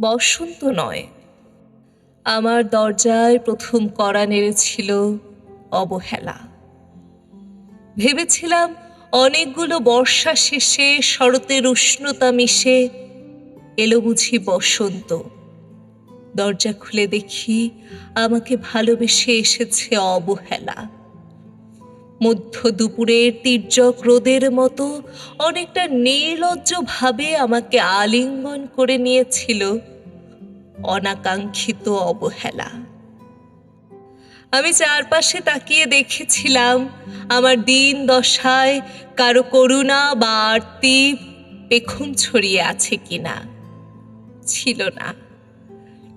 বসন্ত নয়, আমার দরজায় প্রথম কড়া নেড়েছিল অবহেলা। ভেবেছিলাম অনেকগুলো বর্ষা শেষে শরতের উষ্ণতা মিশে এলো বুঝি বসন্ত। দরজা খুলে দেখি আমাকে ভালোবেসে এসেছে অবহেলা। মধ্য দুপুরের তির্যক রোদের মতো অনেকটা নির্লজ্জ ভাবে আমাকে আলিঙ্গন করে নিয়েছিল অনাকাঙ্ক্ষিত অবহেলা। আমি চারপাশে তাকিয়ে দেখেছিলাম আমার দিন দশায় কারো করুণা বা আরতি পেখম ছড়িয়ে আছে কিনা। ছিল না।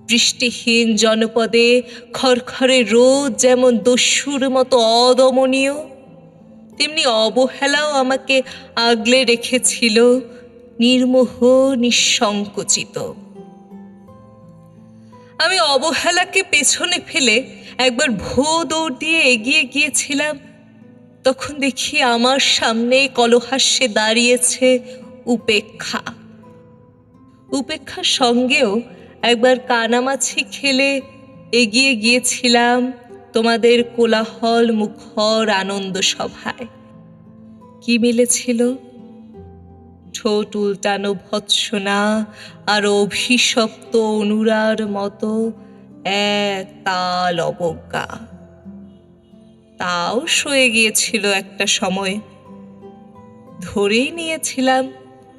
বৃষ্টিহীন জনপদে খড়খড়ে রোদ যেমন দস্যুর মতো অদমনীয়, তেমনি অবহেলাও আমাকে আগলে রেখেছিল নির্মোহ নিঃসংকোচিত। আমি অবহেলাকে পেছনে ফেলে একবার ভো দৌড় দিয়ে এগিয়ে গিয়েছিলাম, তখন দেখি আমার সামনে কলহাস্যে দাঁড়িয়েছে উপেক্ষা। উপেক্ষার সঙ্গেও একবার কানামাছি খেলে এগিয়ে গিয়েছিলাম তোমাদের কোলাহল মুখর আনন্দ সভায়। কি মিলেছিল? ঠোঁট উল্টানো ভৎসনা আর অভিশপ্ত অনুরার মতো এক তাল অবজ্ঞা। তাও সয়ে গিয়েছিল একটা সময়। ধরেই নিয়েছিলাম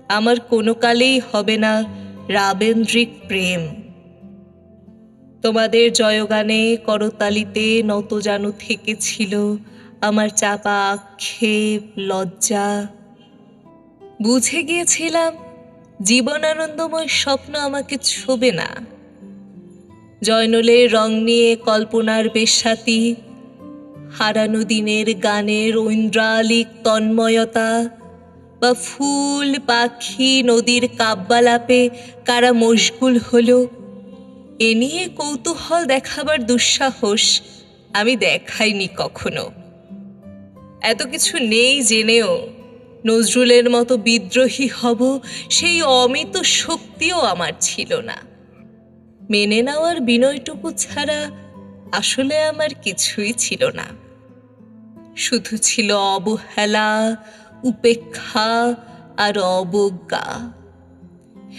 আমার কোনো কালেই হবে না রাবেন্দ্রিক প্রেম। তোমাদের জয়গানে করতালিতে নতজানু থেকেছিল আমার চাপা আক্ষেপ লজ্জা। বুঝে গিয়েছিলাম জীবনানন্দময় স্বপ্ন আমাকে ছোবে না। জয়নলের রং নিয়ে কল্পনার বেশ্যাতি, হারানো দিনের গানের ঐন্দ্রালিক তন্ময়তা, বা ফুল পাখি নদীর কাব্যালাপে কারা মশগুল হলো, এ নিয়ে কৌতূহল দেখাবার দুঃসাহস আমি দেখাইনি কখনো। এত কিছু নেই জেনেও নজরুলের মতো বিদ্রোহী হব সেই অমিত শক্তিও আমার ছিল না। মেনে নেওয়ার বিনয়টুকু ছাড়া আসলে আমার কিছুই ছিল না। শুধু ছিল অবহেলা, উপেক্ষা আর অবজ্ঞা।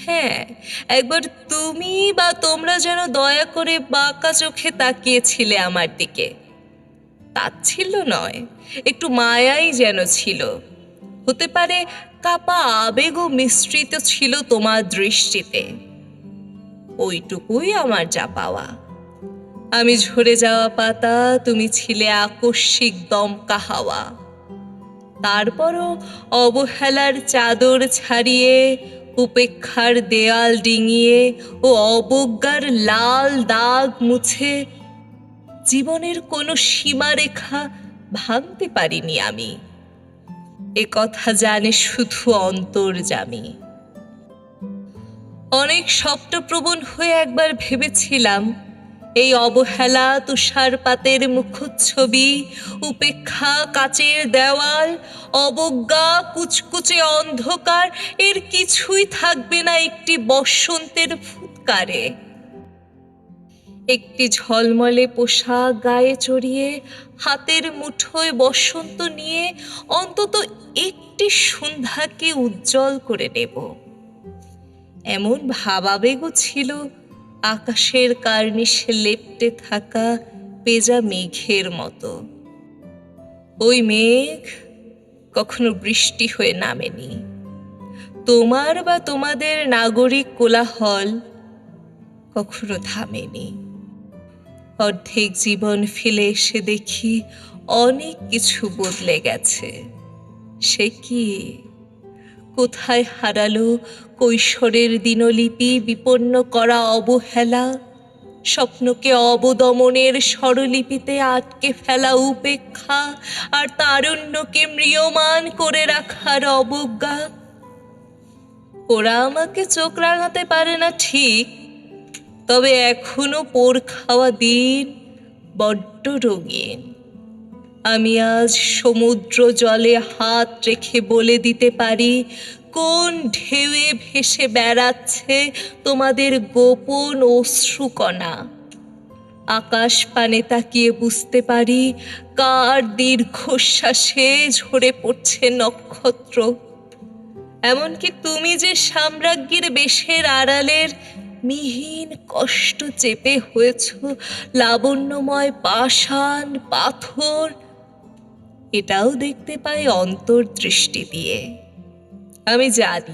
হ্যাঁ, একবার তুমি বা তোমরা যেন দয়া করে বাঁকা চোখে তাকিয়েছিলে আমার দিকে। তাচ্ছিল্য নয়, একটু মায়াই যেন ছিল। হতে পারে কাপা আবেগও মিশ্রিত ছিল তোমার দৃষ্টিতে। ওইটুকুই আমার যা পাওয়া। আমি ঝরে যাওয়া পাতা, তুমি ছিলে আকস্মিক দমকা হাওয়া। তারপরও অবহেলার চাদর ছাড়িয়ে, উপেক্ষার দেয়াল ডিঙিয়ে ও অবজ্ঞার লাল দাগ মুছে জীবনের কোনো সীমারেখা ভাঙতে পারিনি আমি। এ কথা জানে শুধু অন্তর্যামী। অনেক স্বপ্নপ্রবণ হয়ে একবার ভেবেছিলাম এই অবহেলা তুষারপাতের মুখচ্ছবি, উপেক্ষা কাচের দেওয়াল, অবজ্ঞা কুচকুচে অন্ধকার, এর কিছুই থাকবে না একটি বসন্তের ফুৎকারে। একটি ঝলমলে পোশাক গায়ে চড়িয়ে হাতের মুঠোয় বসন্ত নিয়ে অন্তত একটি সন্ধ্যাকে উজ্জ্বল করে নেব, এমন ভাবাবেগও ছিল আকাশের কার্নিশে লেপ্টে থাকা পেজা মেঘের মতো। ওই মেঘ কখনো বৃষ্টি হয়ে নামেনি। তোমার বা তোমাদের নাগরিক কোলাহল কখনো থামেনি। অর্ধেক জীবন ফেলে এসে দেখি অনেক কিছু বদলে গেছে। সে কি? কোথায় হারালো কৈশোরের দিনলিপি বিপন্ন করা অবহেলা, স্বপ্নকে অবদমনের স্বরলিপিতে আটকে ফেলা উপেক্ষা, আর তারুণ্যকে ম্রিয়মান করে রাখার অবজ্ঞা? ওরা আমাকে চোখ রাঙাতে পারে না ঠিক, তবে এখনো পোড় খাওয়া দিন বড্ড রঙিন। আমি আজ সমুদ্র জলে হাত রেখে বলে দিতে পারি, কোন ঢেউয়ে ভেসে বেড়াচ্ছে তোমাদের গোপন অশ্রুকণা। আকাশ পানে তাকিয়ে বুঝতে পারি কার দীর্ঘশ্বাসে ঝরে পড়ছে নক্ষত্র। এমনকি তুমি যে সাম্রাজ্ঞীর বেশের আড়ালের মিহিন কষ্ট চেপে হয়েছ লাবণ্যময় পাষাণ পাথর, এটাও দেখতে পাই অন্তর্দৃষ্টি দিয়ে। আমি জানি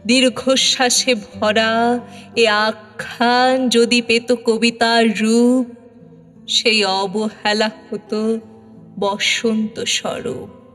দীর্ঘশ্বাসে ভরা এ আখ্যান যদি পেত কবিতার রূপ, সেই অবহেলা হতো বসন্ত স্বরূপ।